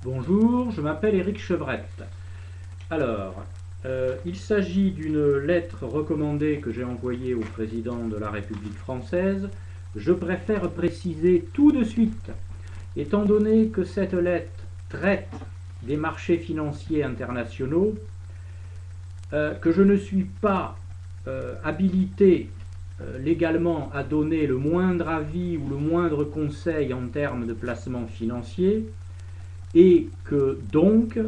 Bonjour, je m'appelle Éric Chevrette. Alors, il s'agit d'une lettre recommandée que j'ai envoyée au président de la République française. Je préfère préciser tout de suite, étant donné que cette lettre traite des marchés financiers internationaux, que je ne suis pas habilité légalement à donner le moindre avis ou le moindre conseil en termes de placement financier, et que donc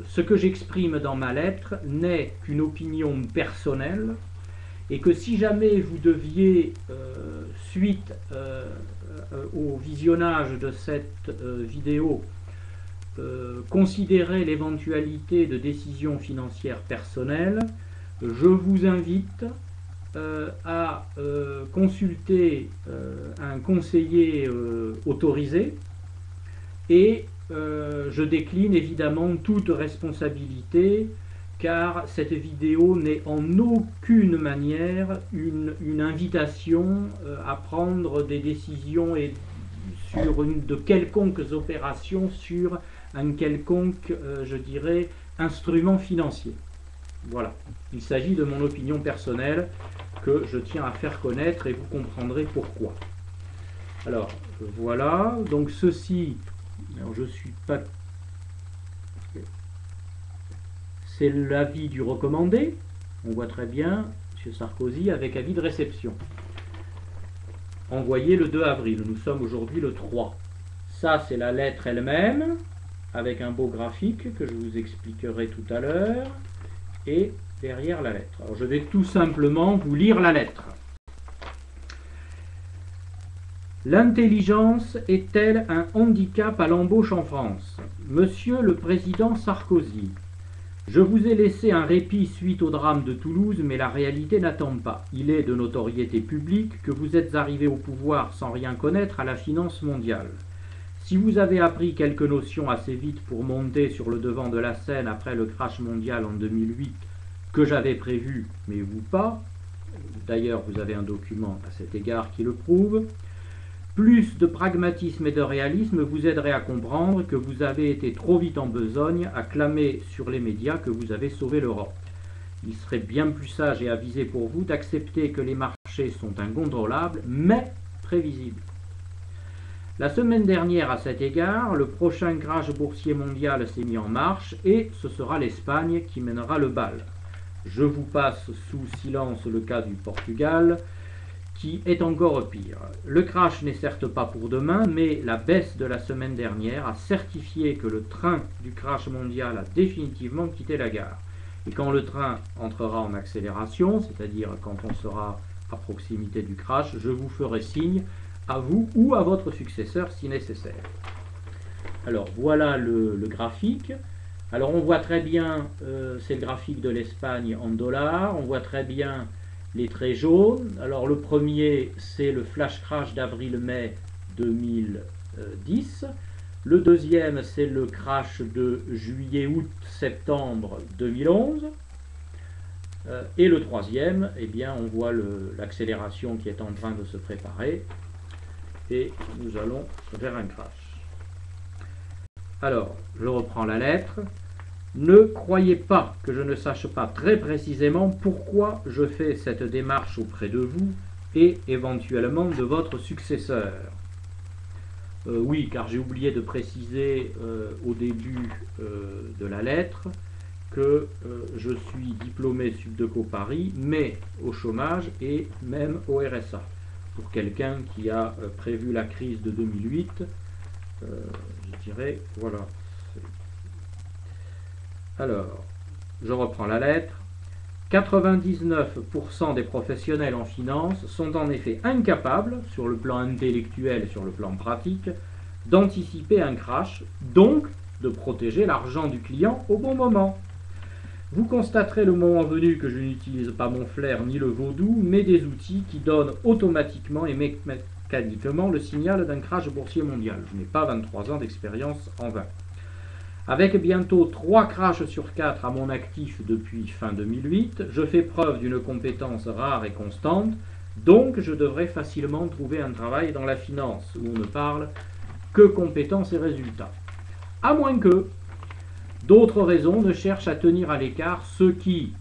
ce que j'exprime dans ma lettre n'est qu'une opinion personnelle, et que si jamais vous deviez, suite au visionnage de cette vidéo, considérer l'éventualité de décisions financières personnelles, je vous invite à consulter un conseiller autorisé, et je décline évidemment toute responsabilité, car cette vidéo n'est en aucune manière une invitation à prendre des décisions de quelconques opérations sur un quelconque, je dirais, instrument financier. Voilà, il s'agit de mon opinion personnelle que je tiens à faire connaître et vous comprendrez pourquoi. Alors voilà, donc ceci, alors je suis pas... C'est l'avis du recommandé, on voit très bien, M. Sarkozy, avec avis de réception. Envoyé le 2 avril, nous sommes aujourd'hui le 3. Ça, c'est la lettre elle-même, avec un beau graphique que je vous expliquerai tout à l'heure, et derrière la lettre. Alors je vais tout simplement vous lire la lettre. L'intelligence est-elle un handicap à l'embauche en France? Monsieur le Président Sarkozy, je vous ai laissé un répit suite au drame de Toulouse, mais la réalité n'attend pas. Il est de notoriété publique que vous êtes arrivé au pouvoir sans rien connaître à la finance mondiale. Si vous avez appris quelques notions assez vite pour monter sur le devant de la scène après le crash mondial en 2008, que j'avais prévu, mais vous pas, d'ailleurs vous avez un document à cet égard qui le prouve, plus de pragmatisme et de réalisme vous aiderait à comprendre que vous avez été trop vite en besogne à clamer sur les médias que vous avez sauvé l'Europe. Il serait bien plus sage et avisé pour vous d'accepter que les marchés sont incontrôlables, mais prévisibles. La semaine dernière, à cet égard, le prochain crash boursier mondial s'est mis en marche et ce sera l'Espagne qui mènera le bal. Je vous passe sous silence le cas du Portugal, qui est encore pire. Le crash n'est certes pas pour demain, mais la baisse de la semaine dernière a certifié que le train du crash mondial a définitivement quitté la gare. Et quand le train entrera en accélération, c'est-à-dire quand on sera à proximité du crash, je vous ferai signe, à vous ou à votre successeur si nécessaire. Alors voilà le graphique. Alors on voit très bien, c'est le graphique de l'Espagne en dollars, on voit très bien les traits jaunes. Alors le premier, c'est le flash crash d'avril-mai 2010. Le deuxième, c'est le crash de juillet-août-septembre 2011. Et le troisième, eh bien, on voit l'accélération qui est en train de se préparer. Et nous allons vers un crash. Alors, je reprends la lettre. Ne croyez pas que je ne sache pas très précisément pourquoi je fais cette démarche auprès de vous et éventuellement de votre successeur. Oui, car j'ai oublié de préciser au début de la lettre que je suis diplômé Subdeco Paris, mais au chômage et même au RSA. Pour quelqu'un qui a prévu la crise de 2008, je dirais, voilà. Alors, je reprends la lettre. 99% des professionnels en finance sont en effet incapables, sur le plan intellectuel et sur le plan pratique, d'anticiper un crash, donc de protéger l'argent du client au bon moment. Vous constaterez le moment venu que je n'utilise pas mon flair ni le vaudou, mais des outils qui donnent automatiquement et mécaniquement le signal d'un crash boursier mondial. Je n'ai pas 23 ans d'expérience en vain. Avec bientôt 3 crashs sur 4 à mon actif depuis fin 2008, je fais preuve d'une compétence rare et constante, donc je devrais facilement trouver un travail dans la finance, où on ne parle que compétences et résultats. À moins que d'autres raisons ne cherchent à tenir à l'écart ceux qui,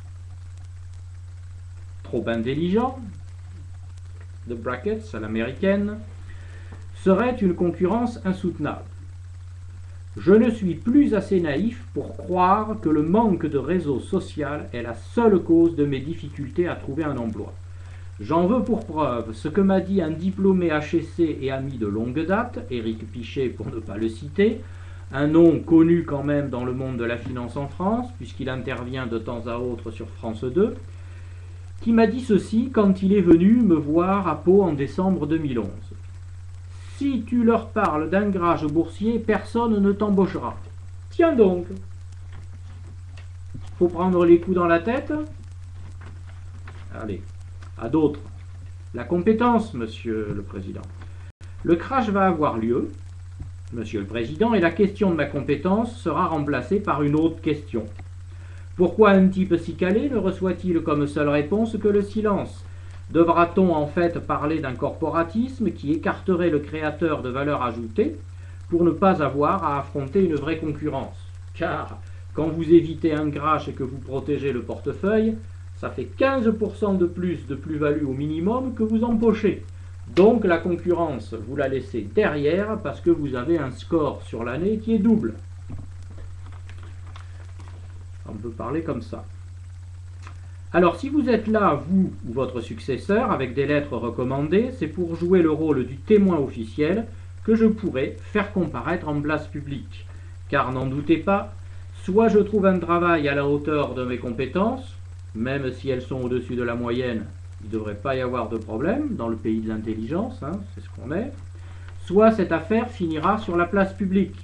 trop intelligents, the brackets à l'américaine, seraient une concurrence insoutenable. Je ne suis plus assez naïf pour croire que le manque de réseau social est la seule cause de mes difficultés à trouver un emploi. J'en veux pour preuve ce que m'a dit un diplômé HEC et ami de longue date, Éric Pichet pour ne pas le citer, un nom connu quand même dans le monde de la finance en France, puisqu'il intervient de temps à autre sur France 2, qui m'a dit ceci quand il est venu me voir à Pau en décembre 2011. Si tu leur parles d'un grage boursier, personne ne t'embauchera. Tiens donc. Faut prendre les coups dans la tête. Allez, à d'autres. La compétence, monsieur le président. Le crash va avoir lieu, monsieur le président, et la question de ma compétence sera remplacée par une autre question. Pourquoi un type si calé ne reçoit-il comme seule réponse que le silence ? Devra-t-on en fait parler d'un corporatisme qui écarterait le créateur de valeur ajoutée pour ne pas avoir à affronter une vraie concurrence? Car quand vous évitez un crash et que vous protégez le portefeuille, ça fait 15% de plus de plus-value au minimum que vous empochez. Donc la concurrence, vous la laissez derrière parce que vous avez un score sur l'année qui est double. On peut parler comme ça. Alors si vous êtes là, vous ou votre successeur, avec des lettres recommandées, c'est pour jouer le rôle du témoin officiel que je pourrais faire comparaître en place publique. Car n'en doutez pas, soit je trouve un travail à la hauteur de mes compétences, même si elles sont au-dessus de la moyenne, il ne devrait pas y avoir de problème dans le pays de l'intelligence, hein, c'est ce qu'on est, soit cette affaire finira sur la place publique.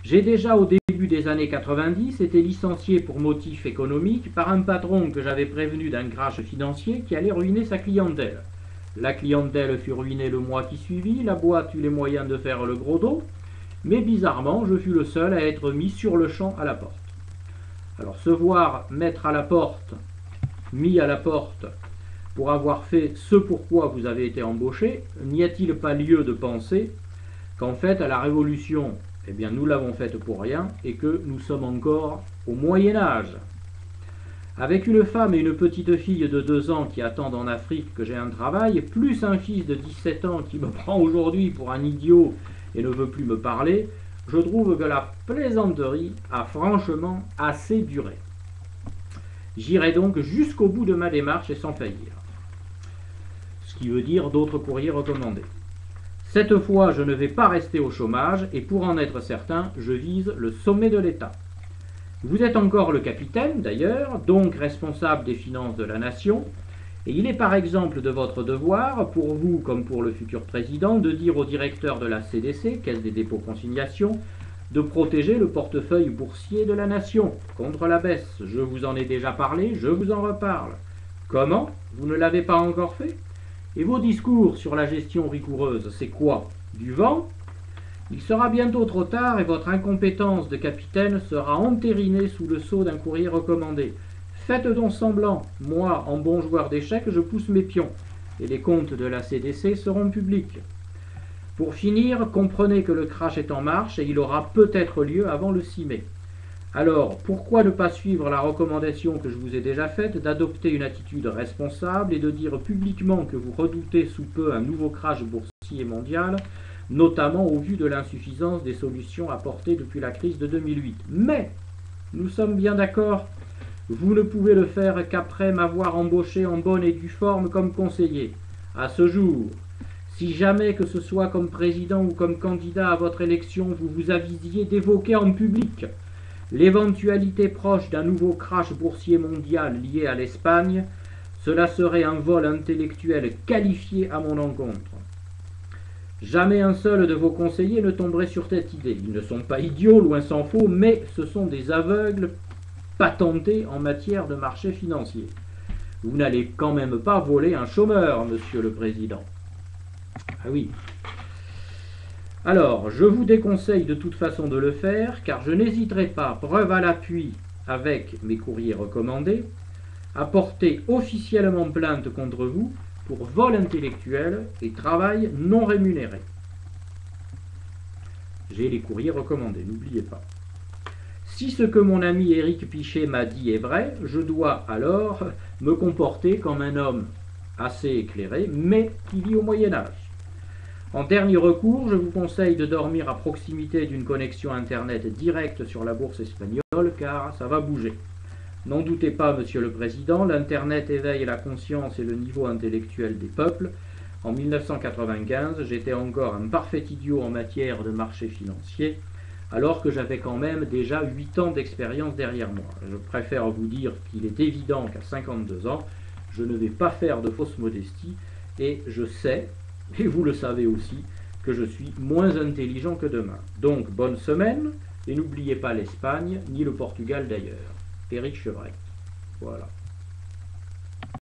J'ai déjà au début des années 90 été licencié pour motif économique par un patron que j'avais prévenu d'un crash financier qui allait ruiner sa clientèle. La clientèle fut ruinée le mois qui suivit, la boîte eut les moyens de faire le gros dos, mais bizarrement, je fus le seul à être mis sur le champ à la porte. Alors se voir mettre à la porte, mis à la porte, pour avoir fait ce pourquoi vous avez été embauché, n'y a-t-il pas lieu de penser qu'en fait, à la Révolution, eh bien, nous l'avons faite pour rien et que nous sommes encore au Moyen-Âge. Avec une femme et une petite fille de 2 ans qui attendent en Afrique que j'ai un travail, plus un fils de 17 ans qui me prend aujourd'hui pour un idiot et ne veut plus me parler, je trouve que la plaisanterie a franchement assez duré. J'irai donc jusqu'au bout de ma démarche et sans faillir. Ce qui veut dire d'autres courriers recommandés. Cette fois, je ne vais pas rester au chômage et pour en être certain, je vise le sommet de l'État. Vous êtes encore le capitaine, d'ailleurs, donc responsable des finances de la nation, et il est par exemple de votre devoir, pour vous comme pour le futur président, de dire au directeur de la CDC, Caisse des dépôts-consignations, de protéger le portefeuille boursier de la nation contre la baisse. Je vous en ai déjà parlé, je vous en reparle. Comment? Vous ne l'avez pas encore fait? Et vos discours sur la gestion rigoureuse, c'est quoi? Du vent? Il sera bientôt trop tard et votre incompétence de capitaine sera entérinée sous le sceau d'un courrier recommandé. Faites donc semblant. Moi, en bon joueur d'échecs, je pousse mes pions. Et les comptes de la CDC seront publics. Pour finir, comprenez que le crash est en marche et il aura peut-être lieu avant le 6 mai. Alors, pourquoi ne pas suivre la recommandation que je vous ai déjà faite d'adopter une attitude responsable et de dire publiquement que vous redoutez sous peu un nouveau crash boursier mondial, notamment au vu de l'insuffisance des solutions apportées depuis la crise de 2008. Mais, nous sommes bien d'accord, vous ne pouvez le faire qu'après m'avoir embauché en bonne et due forme comme conseiller. À ce jour, si jamais que ce soit comme président ou comme candidat à votre élection, vous vous avisiez d'évoquer en public l'éventualité proche d'un nouveau crash boursier mondial lié à l'Espagne, cela serait un vol intellectuel qualifié à mon encontre. Jamais un seul de vos conseillers ne tomberait sur cette idée. Ils ne sont pas idiots, loin s'en faut, mais ce sont des aveugles patentés en matière de marché financier. Vous n'allez quand même pas voler un chômeur, monsieur le président. Ah oui. Alors, je vous déconseille de toute façon de le faire, car je n'hésiterai pas, preuve à l'appui avec mes courriers recommandés, à porter officiellement plainte contre vous pour vol intellectuel et travail non rémunéré. J'ai les courriers recommandés, n'oubliez pas. Si ce que mon ami Éric Pichet m'a dit est vrai, je dois alors me comporter comme un homme assez éclairé, mais qui vit au Moyen-Âge. En dernier recours, je vous conseille de dormir à proximité d'une connexion Internet directe sur la bourse espagnole, car ça va bouger. N'en doutez pas, Monsieur le Président, l'Internet éveille la conscience et le niveau intellectuel des peuples. En 1995, j'étais encore un parfait idiot en matière de marché financier, alors que j'avais quand même déjà 8 ans d'expérience derrière moi. Je préfère vous dire qu'il est évident qu'à 52 ans, je ne vais pas faire de fausse modestie, et je sais, et vous le savez aussi, que je suis moins intelligent que demain. Donc, bonne semaine, et n'oubliez pas l'Espagne, ni le Portugal d'ailleurs. Éric Chevret. Voilà.